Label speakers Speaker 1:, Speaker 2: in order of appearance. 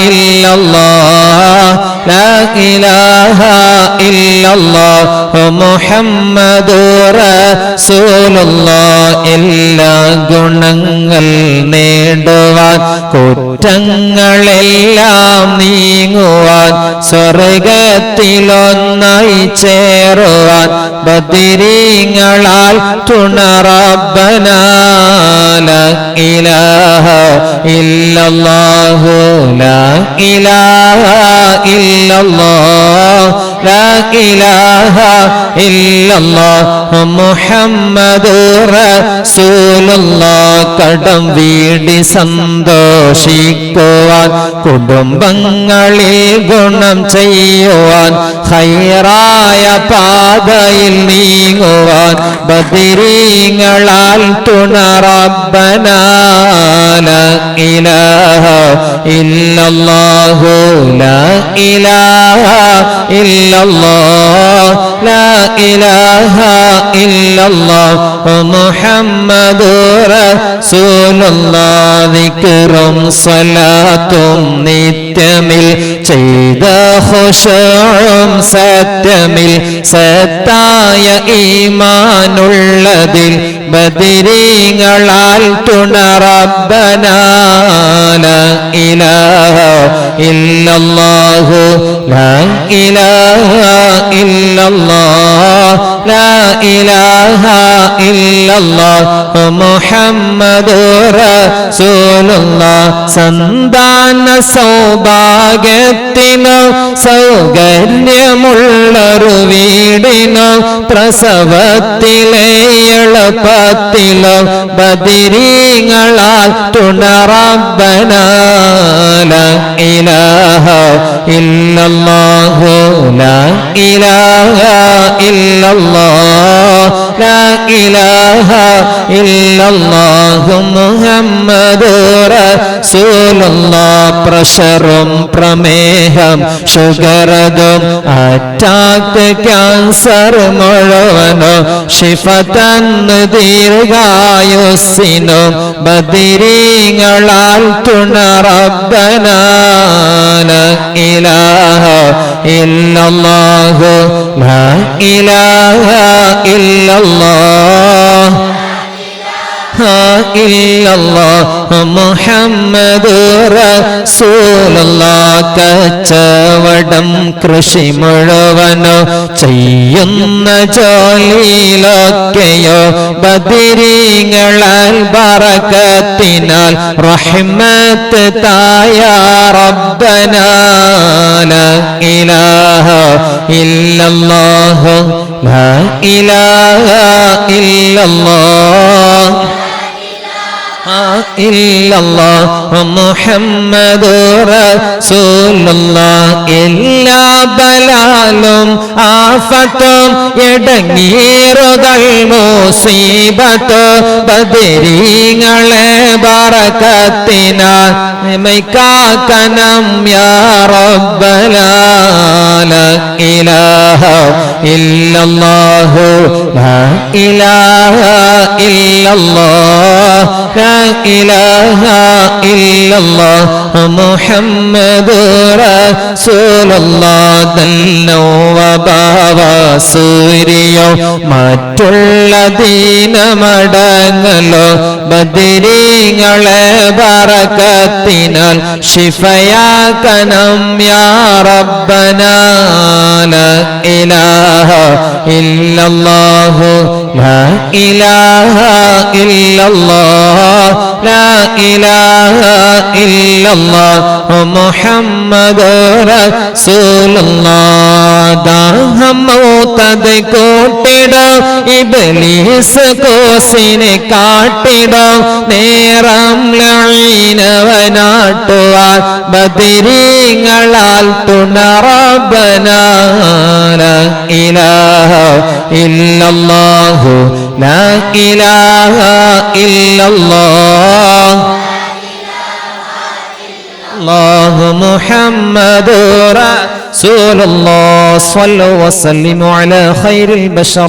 Speaker 1: illallah, la ilaha illallah, മുഹമ്മദുർ റസൂലുള്ളാഹ്. എല്ലാ ഗുണങ്ങൾ നേടുവാൻ, കുറ്റങ്ങളെല്ലാം നീങ്ങുവാൻ, സ്വർഗത്തിലൊന്നായി ചേരുവാൻ ബദരീങ്ങളാൽ തുണ റബ്ബനാ. ലാ ഇലാഹ ഇല്ലല്ലാഹു, ലാ ഇലാഹ ഇല്ലല്ലാഹ്, ലാ ഇലാഹ ഇല്ലല്ലാഹ്, മുഹമ്മദുർ റസൂലുള്ളാഹ്. കടം വീടി സന്തോഷിക്കുവാൻ, കുടുംബങ്ങളിൽ ഗുണം ചെയ്യുവാൻ, ഖൈറായ പാതയിൽ നീങ്ങുവാൻ ബദരീങ്ങളാൽ തുണ റബ്ബനാ. ലാ ഇലാഹ ഇല്ലല്ലാഹു, ലാ ഇലാഹ ഇല്ലല്ലാഹ്, ലാ ഇലാഹ ഇല്ലല്ലാഹ്, മുഹമ്മദുർ റസൂലുള്ളാഹ്. ദിക്റും സ്വലാത്തും നിത്യമിൽ ചെയ്ത ഖുശൂഉം സത്യമിൽ സത്തായ ഈമാനുള്ളതിൽ ബദരീങ്ങളാൽ തുണ റബ്ബനാ. ലാ ഇലാഹ ഇല്ലല്ലാഹു, ലാ ഇലാഹ ഇല്ലല്ലാഹ്, ലാ ഇലാഹ ഇല്ലല്ലാഹ്, മുഹമ്മദുർ റസൂലുള്ളാഹ്. സന്താന സൗഭാഗ്യത്തിനോ സൗകര്യമുള്ളൊരു വീടിനോ പ്രസവത്തിലെ എളുപ്പത്തിലോ ബദരീങ്ങളാൽ തുണ റബ്ബനാ. ലാ ഇലാഹ ഇല്ലല്ലാഹു, ലാ ഇലാഹ ഇല്ലല്ലാഹ്, ലാ ഇലാഹ ഇല്ലല്ലാഹു, മുഹമ്മദുർ റസൂലുള്ളാഹ്. പ്രഷറും പ്രമേഹം ഷുഗറതും അറ്റാക്ക് ക്യാൻസർ മുഴുവനോ ശിഫ തന്ന് ദീർഘായുസ്സിനും ബദരീങ്ങളാൽ തുണ റബ്ബനാ. ലാ ഇലാഹ ഇല്ലല്ലാഹു, ലാ ഇലാഹ ഇല്ലല്ലാഹ്, ഇല്ലല്ലാഹ്, മുഹമ്മദുർ റസൂലുള്ളാഹ്. കച്ചവടം കൃഷി മുഴുവനോ ചെയ്യുന്ന ജോലിയിലൊക്കെയോ ബദരീങ്ങളാൽ ബറകത്തിനാൽ റഹ്മത്ത് തായ റബ്ബനാ. ലാ ഇലാഹ ഇല്ലല്ലാഹു, ലാ ഇലാഹ ഇല്ലല്ലാഹ്, ഇല്ലല്ലാഹ്, മുഹമ്മദുർ റസൂലുള്ളാഹ്. എല്ലാ ബലാലും ആഫത്തും എടങ്ങേറുകൾ മുസീബത്തും ബദരീങ്ങളെ ബറകത്തിനാൽ നമ്മൈക്കാക്കണം യാ റബ്ബനാ. ലാ ഇലാഹ ഇല്ലല്ലാഹു, ലാ ഇലാഹ ഇല്ലല്ലാഹ്, ലാ ഇലാഹ ഇല്ലല്ലാഹ്, മുഹമ്മദുർ റസൂലുള്ളാഹ്. ദല്ലവബാവ സൂര്യോ മറ്റുള്ള ദീനമടങ്ങലോ ബദരീങ്ങളെ ബറകത്തിനാൽ ശിഫയാക്കണം യാ റബ്ബനാ. ലാ ഇലാഹ ഇല്ലല്ലാഹു, ലാ ഇലാഹ ഇല്ലല്ലാഹ്, ലാ ഇലാഹ ഇല്ലല്ലാഹ്, മുഹമ്മദുർ റസൂലുള്ളാഹ്. ദാഹം മൂത്തത് കൂട്ടിടും ഇബ്ലീസ് കോസിനെ കാട്ടിടും നേരം ലഈനവനാട്ടുവാൻ ബദരീങ്ങളാൽ തുണ റബ്ബനാ. ലാ ഇലാഹ ഇല്ലല്ലാഹു, ലാ ഇലാഹ ഇല്ലല്ലാഹ്, അല്ലാഹു മുഹമ്മദുർ റസൂലുള്ളാഹ്. സ്വല്ലു വസല്ലിമു അലാ ഖൈറിൽ ബശർ.